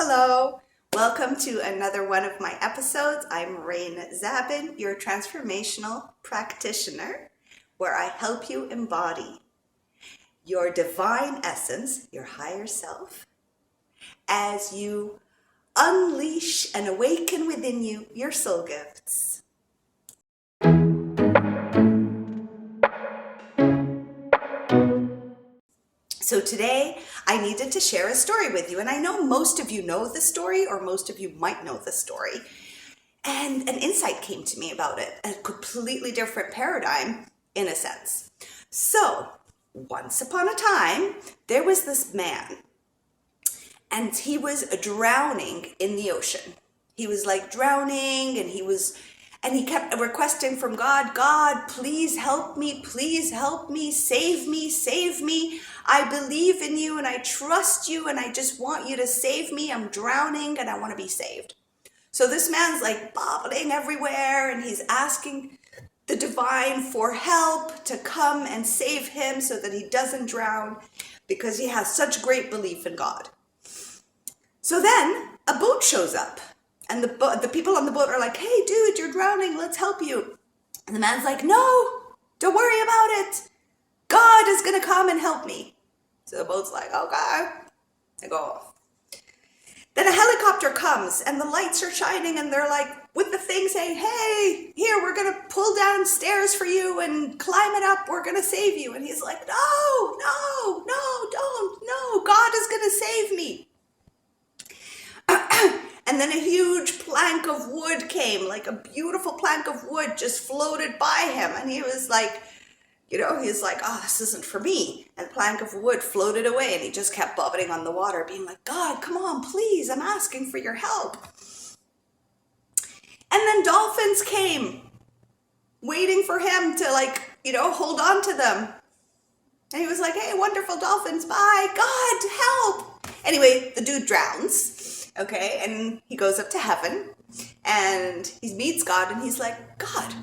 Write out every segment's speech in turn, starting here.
Hello, welcome to another one of my episodes. I'm Zaben, your transformational practitioner, where I help you embody your divine essence, your higher self, as you unleash and awaken within you your soul gifts. So today I needed to share a story with you, and I know most of you know the story, or most of you might know the story. And an insight came to me about it, a completely different paradigm in a sense. So once upon a time, there was this man, and he was drowning in the ocean. He was like drowning, and he kept requesting from God, God, please help me, save me, save me. I believe in you and I trust you and I just want you to save me. I'm drowning and I want to be saved. So this man's like bobbling everywhere, and he's asking the divine for help to come and save him so that he doesn't drown, because he has such great belief in God. So then a boat shows up, and the people on the boat are like, hey dude, you're drowning, let's help you. And the man's like, no, don't worry about it. God is gonna come and help me. So the boat's like, okay. They go off. Then a helicopter comes and the lights are shining, and they're like with the thing saying, hey, here, we're gonna pull down stairs for you and climb it up, we're gonna save you. And he's like, no, don't, no, God is gonna save me. And then a huge plank of wood came, like a beautiful plank of wood just floated by him. And he was like, he's like, oh, this isn't for me. And the plank of wood floated away, and he just kept bobbing on the water, being like, God, come on, please, I'm asking for your help. And then dolphins came, waiting for him to hold on to them. And he was like, hey, wonderful dolphins, bye, God, help. Anyway, the dude drowns, okay? And he goes up to heaven, and he meets God, and he's like, God,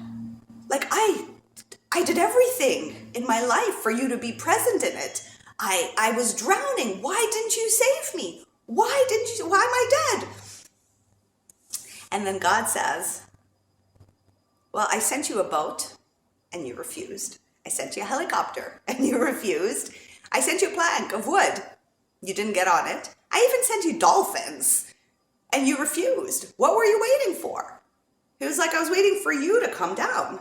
I did everything in my life for you to be present in it. I was drowning. Why didn't you save me? Why am I dead? And then God says, well, I sent you a boat and you refused. I sent you a helicopter and you refused. I sent you a plank of wood. You didn't get on it. I even sent you dolphins and you refused. What were you waiting for? He was like, I was waiting for you to come down.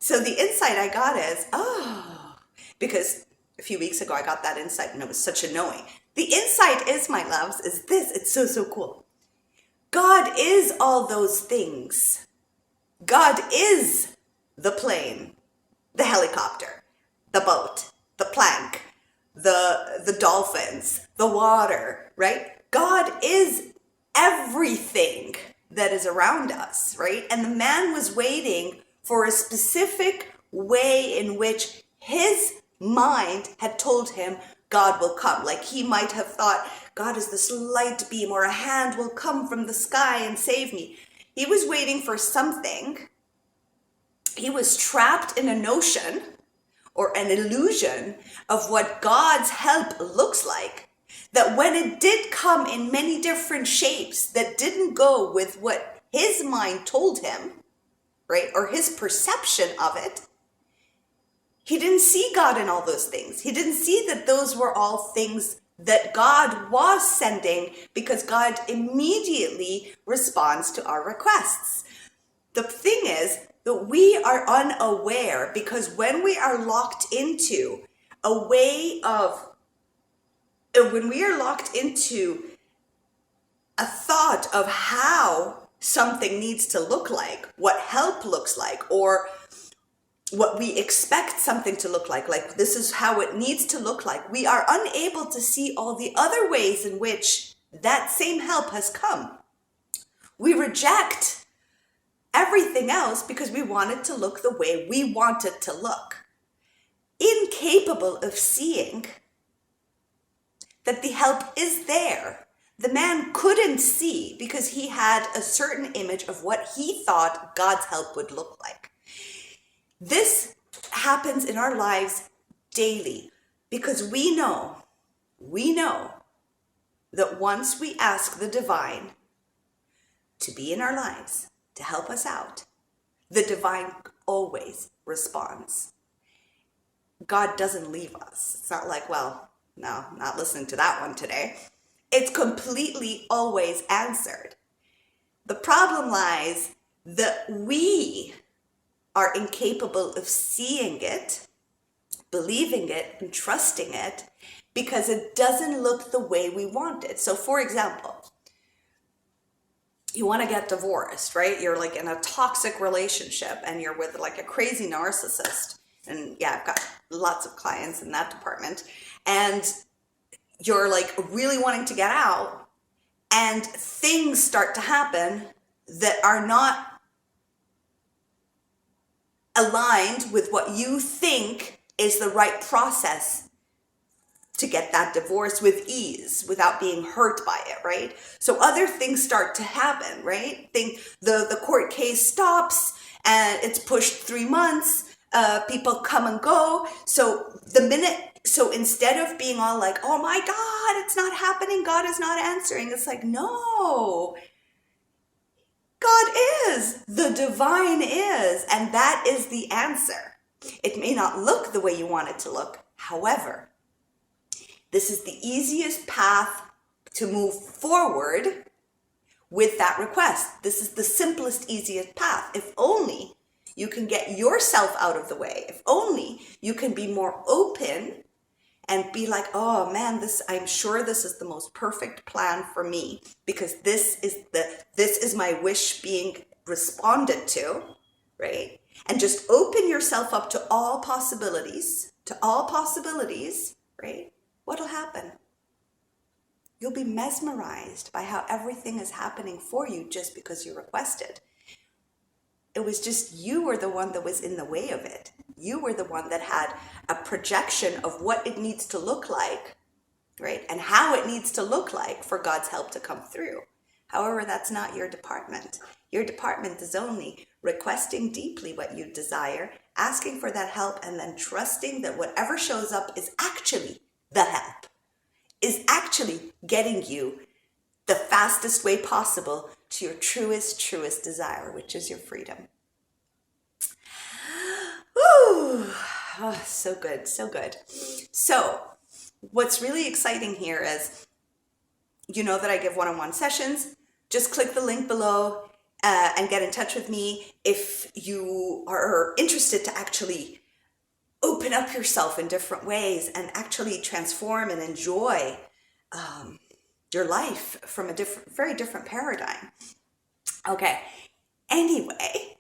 So the insight I got is, because a few weeks ago I got that insight and it was such a knowing. The insight is, my loves, is this. It's so cool. God is all those things. God is the plane, the helicopter, the boat, the plank, the dolphins, the water, right? God is everything that is around us, right? And the man was waiting for a specific way in which his mind had told him God will come. Like he might have thought, God is this light beam, or a hand will come from the sky and save me. He was waiting for something. He was trapped in a notion or an illusion of what God's help looks like, that when it did come in many different shapes that didn't go with what his mind told him, right, or his perception of it, he didn't see God in all those things. He didn't see that those were all things that God was sending, because God immediately responds to our requests. The thing is that we are unaware, because when we are locked into a way of, when we are locked into a thought of how something needs to look like, what help looks like, or what we expect something to look like this is how it needs to look like, we are unable to see all the other ways in which that same help has come. We reject everything else because we want it to look the way we want it to look, incapable of seeing that the help is there. The man couldn't see because he had a certain image of what he thought God's help would look like. This happens in our lives daily, because we know that once we ask the divine to be in our lives, to help us out, the divine always responds. God doesn't leave us. It's not like, well, no, I'm not listening to that one today. It's completely always answered. The problem lies that we are incapable of seeing it, believing it, and trusting it because it doesn't look the way we want it. So for example, you want to get divorced, right? You're like in a toxic relationship and you're with like a crazy narcissist. And yeah, I've got lots of clients in that department. And you're like really wanting to get out, and things start to happen that are not aligned with what you think is the right process to get that divorce with ease without being hurt by it, right? So other things start to happen, right? The court case stops and it's pushed 3 months. People come and go. So instead of being all like, oh my God, it's not happening, God is not answering, it's like, no, God is, the divine is, and that is the answer. It may not look the way you want it to look. However, this is the easiest path to move forward with that request. This is the simplest, easiest path. If only you can get yourself out of the way. If only you can be more open and be like, oh man, I'm sure this is the most perfect plan for me because this is my wish being responded to, right? And just open yourself up to all possibilities, right? What'll happen? You'll be mesmerized by how everything is happening for you just because you requested. It was just you were the one that was in the way of it. You were the one that had a projection of what it needs to look like, right? And how it needs to look like for God's help to come through. However, that's not your department. Your department is only requesting deeply what you desire, asking for that help, and then trusting that whatever shows up is actually the help, is actually getting you the fastest way possible to your truest desire, which is your freedom. Woo! Oh, so good, so good. So what's really exciting here is, you know that I give one-on-one sessions. Just click the link below and get in touch with me if you are interested to actually open up yourself in different ways and actually transform and enjoy your life from a very different paradigm. Okay, anyway,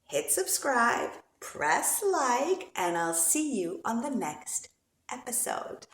hit subscribe, press like, and I'll see you on the next episode.